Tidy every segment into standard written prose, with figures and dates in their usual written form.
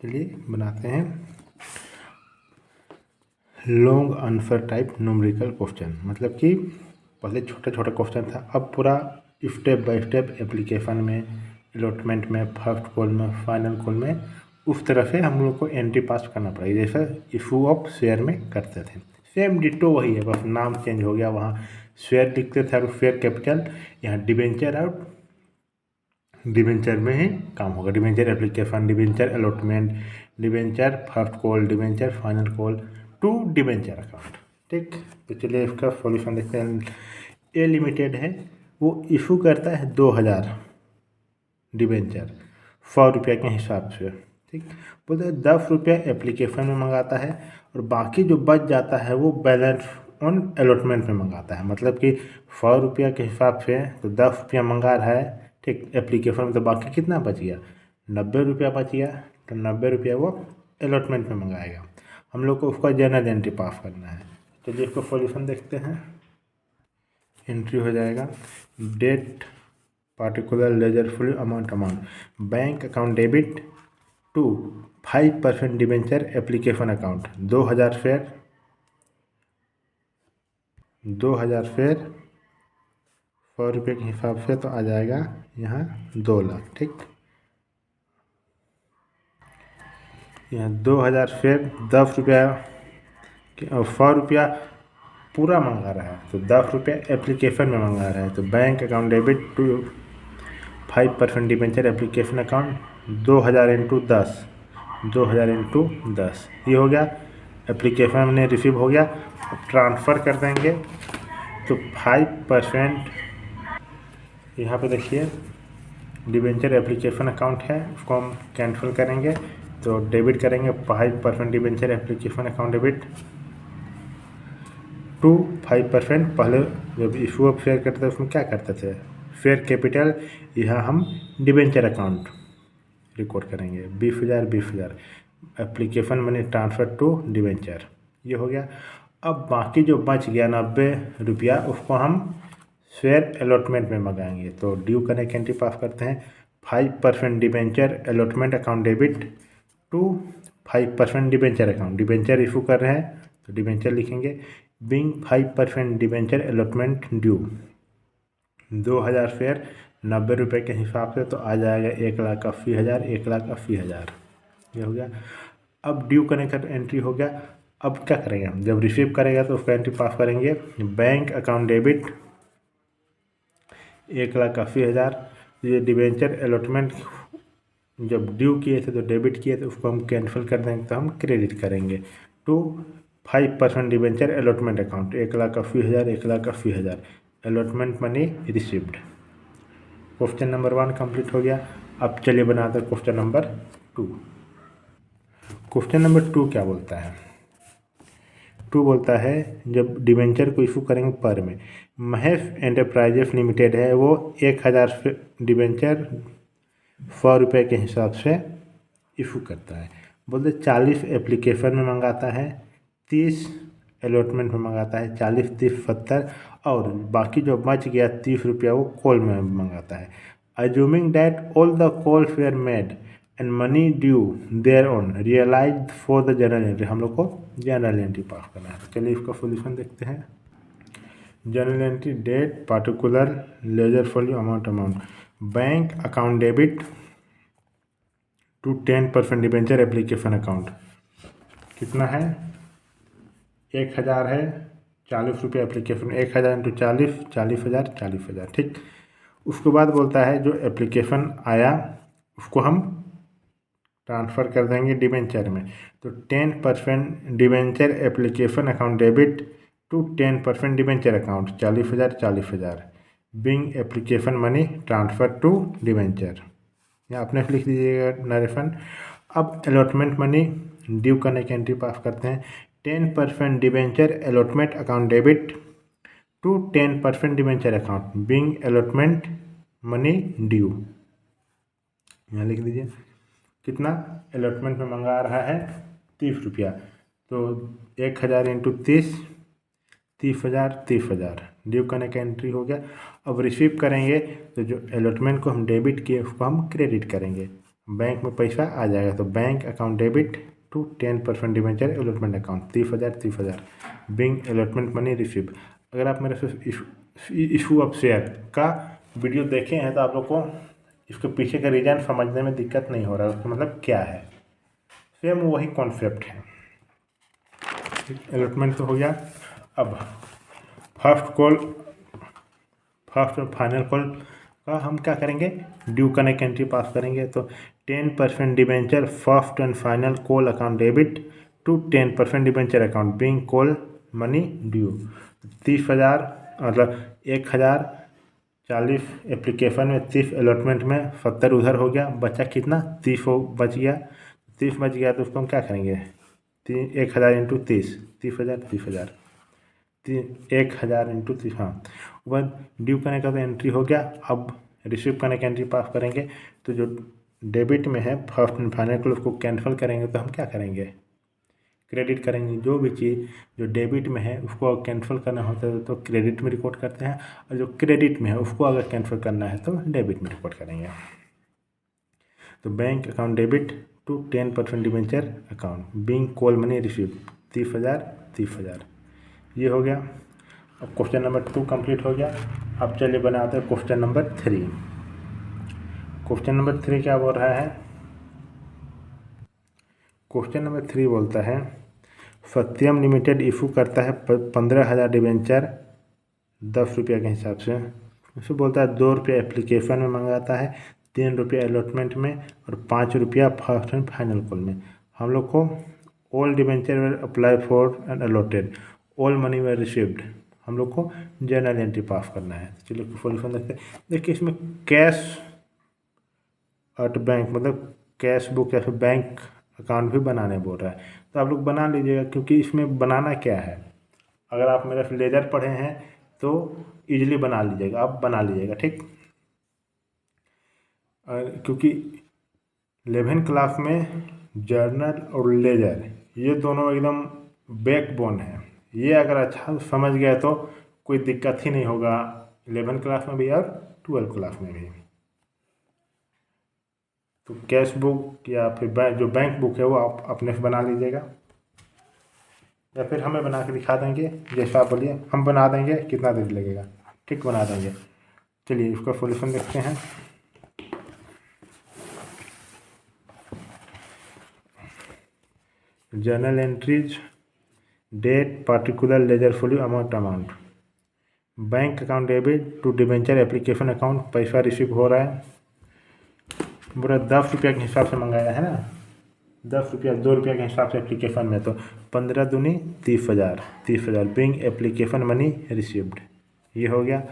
चलिए बनाते हैं long answer type numerical question. मतलब कि पहले छोटा छोटा क्वेश्चन था, अब पूरा स्टेप बाय स्टेप एप्लीकेशन में, अलॉटमेंट में, फर्स्ट कॉल में, फाइनल कॉल में उस तरह से हम लोग को एंट्री पास करना पड़ेगा जैसा इशू ऑफ शेयर में करते थे। सेम डिटो वही है, बस नाम चेंज हो गया। वहाँ शेयर लिखते थे और शेयर कैपिटल, यहाँ डिबेंचर और डिबेंचर में ही काम होगा। Debenture application, debenture allotment, debenture first call, debenture final call to debenture account. ठीक, तो चलिए इसका सॉल्यूशन देखते हैं। ए लिमिटेड है, वो इशू करता है 2000 डिबेंचर 100 रुपये के हिसाब से। ठीक, बोलते हैं 10 रुपये एप्लीकेशन में मंगाता है और बाकी जो बच जाता है वो बैलेंस ऑन अलॉटमेंट में मंगाता है। मतलब कि 100 रुपये के हिसाब से तो 10 रुपया मंगा रहा है। ठीक, एप्लीकेशन में तो बाकी कितना बच गया, 90 रुपया बच गया। तो 90 रुपया वो अलॉटमेंट में मंगाएगा। हम लोग को उसका जर्नल एंट्री पास करना है। चलिए इसको सॉल्यूशन देखते हैं। एंट्री हो जाएगा date particular ledger full amount bank account debit to 5% debenture application account 2000 share 100 रुपये के हिसाब से तो आ जाएगा यहाँ 2 लाख। ठीक, यहाँ 2000 शेयर 10 रुपया और 100 रुपया पूरा मंगा रहा है, तो 10 रुपया एप्लीकेशन में मंगा रहा है। तो bank account debit to 5% debenture application account 2000 into 10, 2000 into 10 ये हो गया। एप्लीकेशन में रिसीव हो गया, अब ट्रांसफ़र कर देंगे तो 5% यहाँ पे देखिए डिबेंचर एप्लीकेशन अकाउंट है, उसको हम कैंसिल करेंगे तो डेबिट करेंगे 5% debenture application account debit to 5%। पहले जब इशू ऑफ शेयर करते थे उसमें क्या करते थे, शेयर कैपिटल, यहाँ हम डिबेंचर अकाउंट रिकॉर्ड करेंगे 20,000 application money transfer to debenture, ये हो गया। अब बाकी जो बच गया 90 रुपया उसको हम शेयर अलॉटमेंट में मंगाएंगे। तो ड्यू करने की एंट्री पास करते हैं 5% debenture allotment account debit to 5% debenture account, debenture issue कर रहे हैं तो डिबेंचर लिखेंगे। Being 5% debenture allotment due 2000 share 90 रुपये के हिसाब से तो आ जाएगा 1,80,000, 1,80,000 ये हो गया। अब ड्यू करने का एंट्री हो गया। अब क्या करेंगे हम, जब रिसीव करेगा तो उसका एंट्री पास करेंगे बैंक अकाउंट डेबिट 1,80,000। ये डिबेंचर अलॉटमेंट जब ड्यू किए थे तो डेबिट किए थे, उसको हम कैंसिल कर देंगे तो हम क्रेडिट करेंगे to 5% debenture allotment account 1,80,000, 1,80,000 allotment money received. Question number 1 complete हो गया। अब चलिए बनाते हैं क्वेश्चन नंबर 2। क्वेश्चन नंबर 2 क्या बोलता है, 2 बोलता है जब डिबेंचर को इशू करेंगे पर में, महेश एंटरप्राइजेस लिमिटेड है, वो 1,000 डिबेंचर 100 रुपये के हिसाब से इशू करता है। बोलते 40 एप्लीकेशन में मंगाता है, 30 अलॉटमेंट में मंगाता है, 40, 30, 70 और बाकी जो बच गया 30 रुपया वो कॉल में मंगाता है। Assuming that all the calls were made and money due thereon realise for the general entry, हम लोग को जनरल एंट्री पास करना है। चलिए इसका सोल्यूशन देखते हैं। General entry date particular ledger folio amount bank account debit to 10% debenture application account कितना है, 1,000 है, 40 रुपये एप्लीकेशन, 1,000 इंटू 40, 40,000, 40,000। ठीक, उसके बाद बोलता है जो एप्लीकेशन आया उसको हम ट्रांसफ़र कर देंगे डिबेंचर में। तो 10% debenture application account debit to 10% debenture account 40,000, 40,000 being application money transfer to debenture, या अपने से लिख दीजिएगा नरेशन। अब अलॉटमेंट मनी ड्यू करने की एंट्री पास करते हैं 10% debenture allotment account debit to 10% debenture account being allotment money due, यहाँ लिख दीजिए कितना अलॉटमेंट में मंगा रहा है 30 रुपया, तो 1,000 इंटू 30, 30,000, 30,000 ड्यू करने का एंट्री हो गया। अब रिसीव करेंगे तो जो अलॉटमेंट को हम डेबिट किए उसको हम क्रेडिट करेंगे बैंक में पैसा आ जाएगा। तो bank account debit to 10% debenture allotment account 30,000 being allotment money receive. अगर आप मेरे से इशू ऑफ शेयर का वीडियो देखे हैं तो आप लोग को इसके पीछे का रीज़न समझने में दिक्कत नहीं हो रहा है, उसका मतलब क्या है। सेम वही कॉन्सेप्ट है। अलॉटमेंट तो हो गया। अब फर्स्ट और फाइनल कॉल का हम क्या करेंगे, ड्यू कनेक्ट एंट्री पास करेंगे। तो 10% debenture first and final call account debit to 10% debenture account being call money due. 30,000 मतलब 1,040 एप्लीकेशन में 30 अलॉटमेंट में 70 उधर हो गया, बचा कितना 30 बच गया। 30 बच गया तो उसको हम क्या करेंगे, 1,000 इंटू 30, 30,000 1,000 इंटू 30। हाँ, वह ड्यू करने का तो एंट्री हो गया। अब रिसीव करने का एंट्री पास करेंगे। तो जो डेबिट में है फर्स्ट एंड फाइनल को उसको कैंसिल करेंगे तो हम क्या करेंगे, क्रेडिट करेंगे। जो भी चीज़ जो डेबिट में है उसको कैंसिल करना होता है तो क्रेडिट में रिकॉर्ड करते हैं, और जो क्रेडिट में है उसको अगर कैंसिल करना है तो डेबिट में रिकॉर्ड करेंगे। तो bank account debit to 10% debenture account being call money receive 30,000 ये हो गया। अब क्वेश्चन नंबर 2 कंप्लीट हो गया। अब चलिए बनाते हैं क्वेश्चन नंबर 3। क्वेश्चन नंबर 3 क्या बोल रहा है, क्वेश्चन नंबर 3 बोलता है सत्यम लिमिटेड इशू करता है 15,000 डिबेंचर 10 रुपये के हिसाब से। उससे बोलता है 2 रुपये एप्लीकेशन में मंगाता है, 3 रुपये अलॉटमेंट में और 5 रुपया फर्स्ट एंड फाइनल कॉल में। हम लोग को all debenture were apply for and allotted, all money were received, हम लोग को जर्नल एंट्री पास करना है। चलिए सॉल्यूशन देखते हैं। देखिए इसमें कैश एट बैंक मतलब कैश बुक या फिर बैंक अकाउंट भी बनाने बोल रहा है, तो आप लोग बना लीजिएगा। क्योंकि इसमें बनाना क्या है, अगर आप मेरा लेजर पढ़े हैं तो इजीली बना लीजिएगा, आप बना लीजिएगा, ठीक। क्योंकि 11 क्लास में जर्नल और लेजर ये दोनों एकदम बैकबोन है। ये अगर अच्छा समझ गए तो कोई दिक्कत ही नहीं होगा 11 क्लास में भी और 12 क्लास में भी। तो कैश बुक या फिर जो बैंक बुक है वो आप अपने से बना लीजिएगा, या फिर हमें बना के दिखा देंगे, जैसा आप बोलिए हम बना देंगे, कितना देर लगेगा, ठीक बना देंगे। चलिए इसका सॉल्यूशन देखते हैं। Journal entries date particular ledger follow amount bank account debit to debenture application account, पैसा रिसीव हो रहा है पूरा 10 रुपये के हिसाब से मंगाया है ना, 10 रुपया 2 रुपये के हिसाब से एप्लीकेशन में, तो 15 दूनी 30,000 बिंग एप्लीकेशन मनी रिसीव्ड ये हो गया।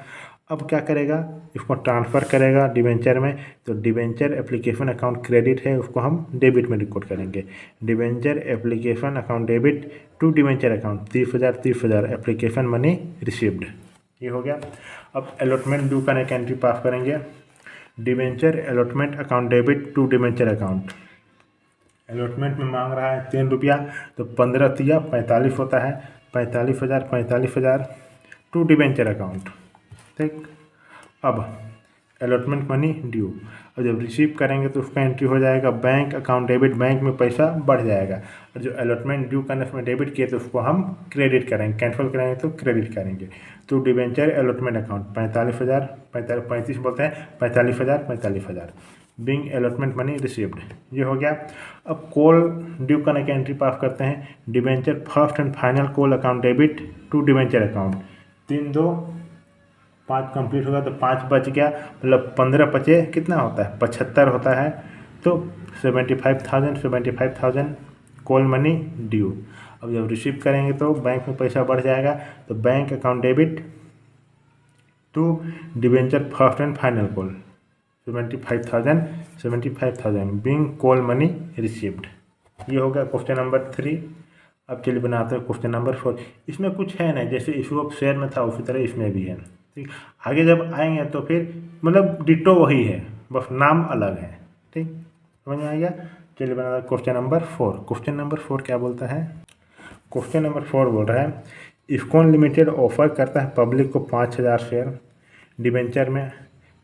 अब क्या करेगा, इसको ट्रांसफ़र करेगा डिबेंचर में। तो डिबेंचर एप्लीकेशन अकाउंट क्रेडिट है उसको हम डेबिट में रिकॉर्ड करेंगे। Debenture application account debit to debenture account 30,000 application money received ये हो गया। अब अलॉटमेंट ड्यू का एक एंट्री पास करेंगे। Debenture allotment account debit to debenture account, allotment में मांग रहा है 3 रुपया, तो 15 तिया 45 होता है, 45,000 टू डिबेंचर अकाउंट, ठीक। अब अलॉटमेंट मनी ड्यू, और जब रिसीव करेंगे तो उसका एंट्री हो जाएगा बैंक अकाउंट डेबिट, बैंक में पैसा बढ़ जाएगा। और जो अलॉटमेंट ड्यू करने में डेबिट किए तो उसको हम क्रेडिट करेंगे, कैंसिल करेंगे तो क्रेडिट करेंगे। तो डिबेंचर अलॉटमेंट अकाउंट 35,000 बोलते हैं 45,000 बिंग अलॉटमेंट मनी रिसीव्ड ये हो गया। अब कॉल ड्यू करने की एंट्री पास करते हैं। Debenture first and final call account debit to debenture account, 3 2 5 complete होगा तो 5 बच गया, मतलब 15 बचे कितना होता है 75 होता है। तो 75,000 कॉल मनी ड्यू। अब जब रिसीव करेंगे तो बैंक में पैसा बढ़ जाएगा, तो bank account debit to debenture first and final call 75,000 being call money received ये हो गया क्वेश्चन नंबर 3। अब चलिए बनाते हैं क्वेश्चन नंबर 4। इसमें कुछ है नहीं, जैसे इशू ऑफ शेयर में था उसी तरह इसमें भी है, ठीक। आगे जब आएंगे तो फिर मतलब डिटो वही है, बस नाम अलग है, ठीक, समझ में आएगा। चलिए बनाते हैं क्वेश्चन नंबर 4। क्वेश्चन नंबर 4 क्या बोलता है, क्वेश्चन नंबर 4 बोल रहा है इस्कॉन लिमिटेड ऑफर करता है पब्लिक को 5,000 शेयर डिबेंचर में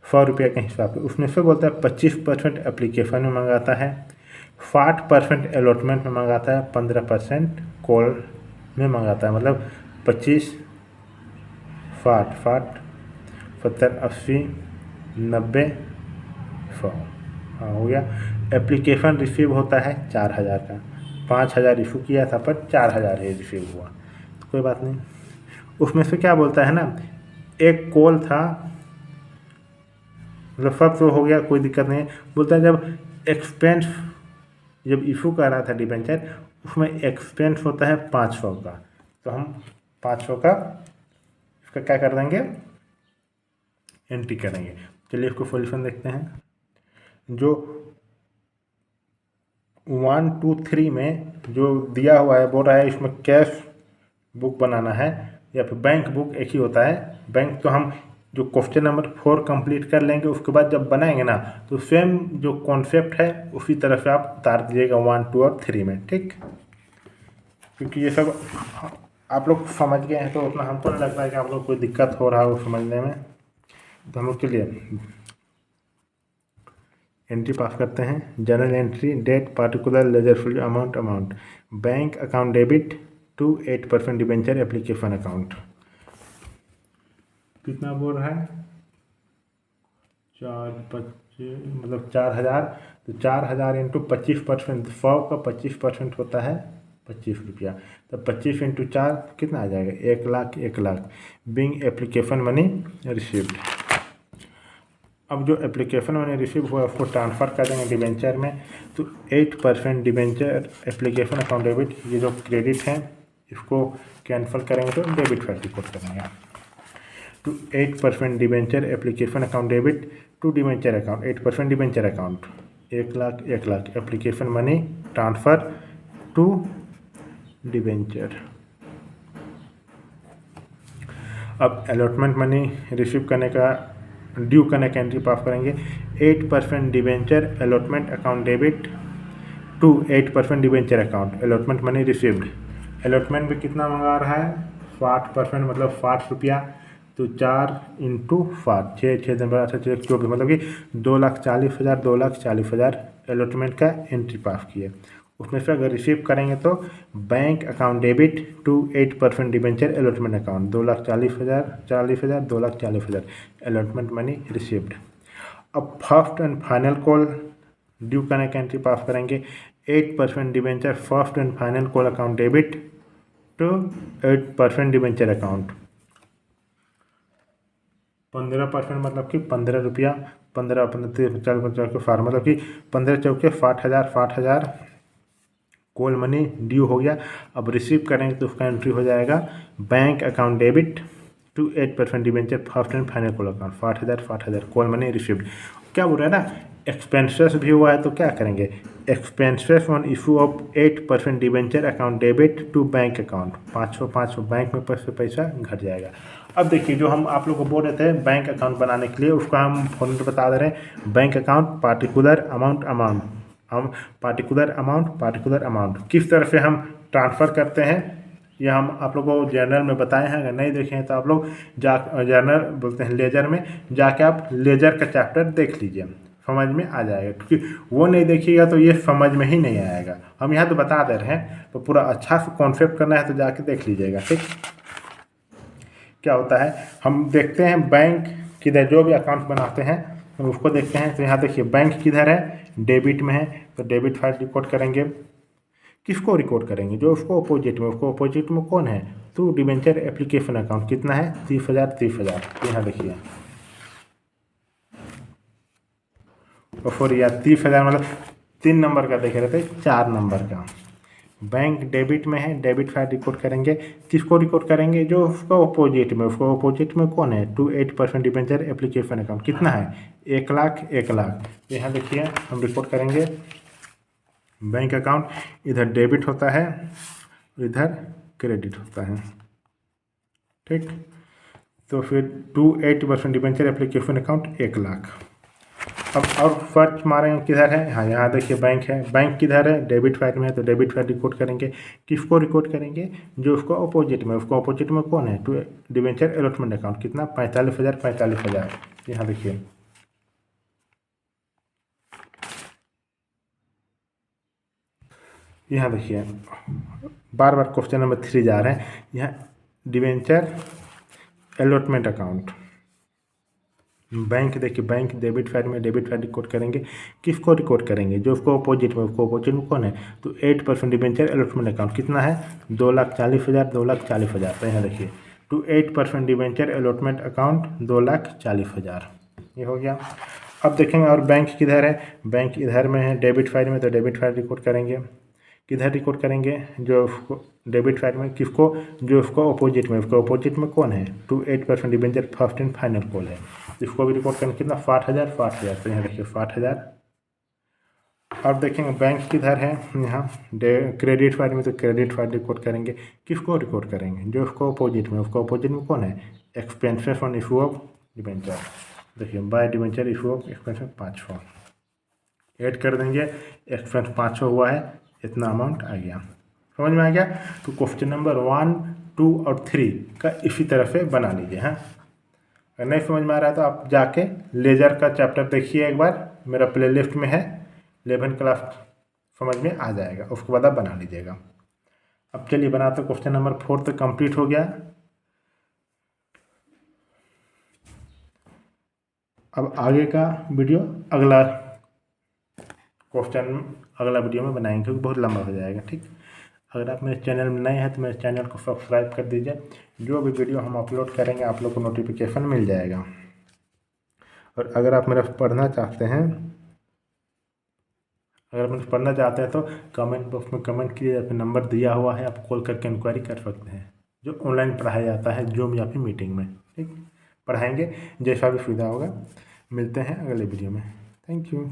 100 रुपये के हिसाब से। उसमें से बोलता है 25% एप्लीकेशन में मंगाता है, 60% अलॉटमेंट में मंगाता है, 15% कॉल में मंगाता है। मतलब 25, 60, 70, 80, 90, 100, हाँ हो गया। एप्लीकेशन रिसीव होता है 4000 का, 5000 इशू किया था पर 4000 ही रिसीव हुआ, तो कोई बात नहीं। उसमें से क्या बोलता है ना, एक कॉल था, मतलब सब तो हो गया, कोई दिक्कत नहीं है। बोलता है जब एक्सपेंस, जब इशू कर रहा था डिबेंचर, उसमें एक्सपेंस होता है 500 का, तो हम 500 का इसका क्या कर देंगे, एंट्री करेंगे। चलिए इसको सॉल्यूशन देखते हैं। जो 1, 2, 3 में जो दिया हुआ है, बोल रहा है इसमें कैश बुक बनाना है या फिर बैंक बुक एक ही होता है। बैंक तो हम जो क्वेश्चन नंबर 4 कंप्लीट कर लेंगे, उसके बाद जब बनाएंगे ना तो सेम जो कॉन्सेप्ट है उसी तरह से आप उतार दीजिएगा 1, 2 और 3 में, ठीक। क्योंकि ये सब आप लोग समझ गए हैं तो उतना हमको नहीं लगता है कि आप लोग कोई दिक्कत हो रहा हो समझने में। तो हम लोग के लिए एंट्री पास करते हैं। General entry, date, particular, ledger field, amount, bank account debit to 8% debenture application account. कितना बोल रहा है, 425 मतलब 4000, तो 4000 इंटू 25%, 100 का 25% होता है 25 रुपया, तो 25 इंटू 4 कितना आ जाएगा, 1,00,000, 1,00,000। Being application money received. अब जो एप्लीकेशन मनी रिसीव हुआ उसको ट्रांसफ़र कर देंगे डिबेंचर में, तो 8% डिबेंचर एप्लीकेशन अकाउंट डेबिट, ये जो क्रेडिट है इसको कैंसिल करेंगे तो डेबिट साइड रिपोर्ट करेंगे। To 8% debenture application account debit to debenture account, 8% debenture account, 1,00,000, 1,00,000 application money transfer to debenture. अब अलॉटमेंट मनी रिसीव करने का, ड्यू करने का एंट्री पास करेंगे। 8% debenture allotment account debit to 8% debenture account, allotment money received. Allotment में कितना मंगा रहा है, 60%, मतलब 60 रुपया, तो 4 इंटू 60, 6 दिन 24, मतलब कि 2,40,000, 2,40,000 अलॉटमेंट का एंट्री पास किए। उसमें से अगर रिसीव करेंगे तो bank account debit to 8% debenture allotment account, 2,40,000, 2,40,000 allotment money received. अब first and final call due करने का एंट्री पास करेंगे। 8% debenture first and final call account debit to 8% debenture account, 15% मतलब कि 15 रुपया, 15, 15, 40, 50, मतलब कि 15 चौके 60,000, 60,000 कॉल मनी ड्यू हो गया। अब रिसीव करेंगे तो उसका एंट्री हो जाएगा bank account debit to 8% debenture first and final call account, 60,000, 60,000 call money received. क्या बोल रहा है ना, एक्सपेंसेस भी हुआ है तो क्या करेंगे, expenses on issue of 8% debenture account debit to bank account, 500 bank में पैसा घट जाएगा। अब देखिए जो हम आप लोग को बोल रहे थे बैंक अकाउंट बनाने के लिए, उसका हम फॉर्मूला बता दे रहे हैं। बैंक अकाउंट पार्टिकुलर अमाउंट, हम पार्टिकुलर अमाउंट किस तरह से हम ट्रांसफ़र करते हैं, ये हम आप लोगों को जर्नल में बताए हैं। अगर नहीं देखे हैं तो आप लोग जर्नल बोलते हैं लेजर में जाके आप लेजर का चैप्टर देख लीजिए, समझ में आ जाएगा। क्योंकि वो नहीं देखिएगा तो ये समझ में ही नहीं आएगा। हम यहाँ तो बता दे रहे हैं, तो पूरा अच्छा से कॉन्सेप्ट करना है तो जाके देख लीजिएगा, ठीक। क्या होता है, हम देखते हैं बैंक किधर, जो भी अकाउंट बनाते हैं हम उसको देखते हैं। तो यहाँ देखिए बैंक किधर है, डेबिट में है, तो डेबिट फाइल रिकॉर्ड करेंगे। किसको रिकॉर्ड करेंगे, जो उसको अपोजिट में, उसको अपोजिट में कौन है, तो डिबेंचर एप्लीकेशन अकाउंट कितना है, 30,000, 30,000। यहाँ देखिए और या 30,000 मतलब 3 नंबर का देख रहे थे, 4 नंबर का बैंक डेबिट में है, डेबिट फाइल रिकॉर्ड करेंगे। किसको रिकॉर्ड करेंगे, जो उसका अपोजिट में, उसको अपोजिट में कौन है, टू 8% डिबेंचर एप्लीकेशन अकाउंट कितना है, 1,00,000, 1,00,000। यहाँ देखिए हम रिकॉर्ड करेंगे बैंक अकाउंट, इधर डेबिट होता है, इधर क्रेडिट होता है, ठीक। तो फिर टू 8% डिबेंचर एप्लीकेशन अकाउंट 1,00,000। अब और सर्च मारेंगे किधर है, हाँ यहाँ देखिए बैंक है, बैंक किधर है, डेबिट फाइल में है, तो डेबिट फाइल रिकॉर्ड करेंगे। किसको रिकॉर्ड करेंगे, जो उसको अपोजिट में, उसको अपोजिट में कौन है, टू डिबेंचर अलॉटमेंट अकाउंट कितना, 45,000, 45,000। यहाँ देखिए यहाँ देखिए बार बार क्वेश्चन नंबर 3 जा रहे हैं। यहाँ डिवेंचर अलॉटमेंट अकाउंट, बैंक देखिए, बैंक डेबिट साइड में डेबिट साइड रिकॉर्ड करेंगे, किसको रिकॉर्ड करेंगे, जो उसको अपोजिट में, उसको अपोजिट में कौन है, तो 8% डिवेंचर अलॉटमेंट अकाउंट कितना है, 2,40,000, 2,40,000। तो यहाँ देखिए टू 8% डिवेंचर अलॉटमेंट अकाउंट 2,40,000, ये हो गया। अब देखेंगे और बैंक किधर है, बैंक इधर में है डेबिट साइड में, तो डेबिट साइड रिकॉर्ड करेंगे, किधर रिकॉर्ड करेंगे, जो उसको डेबिट साइड में, किसको, जो उसको अपोजिट में, उसको अपोजिट में कौन है, to 8% debenture first and final call है, इसको भी रिकॉर्ड करेंगे कितना, 60,000, 60,000। तो यहाँ देखिए 60,000। अब देखेंगे बैंक किधर है, यहाँ क्रेडिट साइड में, तो क्रेडिट साइड रिकॉर्ड करेंगे, किसको रिकॉर्ड करेंगे, जो उसको अपोजिट में, उसको अपोजिट में कौन है, expenses on issue of debenture. देखिए by debenture issue of expenses 500 add कर देंगे, एक्सपेंस 500 हुआ है, इतना अमाउंट आ गया, समझ में आ गया। तो क्वेश्चन नंबर 1, 2 और 3 का इसी तरह से बना लीजिए। हाँ, अगर नहीं समझ में आ रहा है तो आप जाके लेजर का चैप्टर देखिए एक बार, मेरा प्लेलिस्ट में है, 11 क्लास समझ में आ जाएगा, उसके बाद आप बना लीजिएगा। अब चलिए बनाते, क्वेश्चन नंबर 4 तो कंप्लीट हो गया। अब आगे का वीडियो अगला क्वेश्चन अगला वीडियो में बनाएंगे, क्योंकि बहुत लंबा हो जाएगा। ठीक, अगर आप मेरे चैनल में नए हैं तो मेरे चैनल को सब्सक्राइब कर दीजिए, जो भी वीडियो हम अपलोड करेंगे आप लोग को नोटिफिकेशन मिल जाएगा। और अगर आप मेरा पढ़ना चाहते हैं, अगर मुझे पढ़ना चाहते हैं तो कमेंट बॉक्स में कमेंट कीजिए, या फिर नंबर दिया हुआ है, आप कॉल करके इंक्वायरी कर सकते हैं, जो ऑनलाइन पढ़ाया जाता है जूम या फिर मीटिंग में। ठीक, पढ़ाएंगे, जैसा भी सुविधा होगा। मिलते हैं अगले वीडियो में, थैंक यू।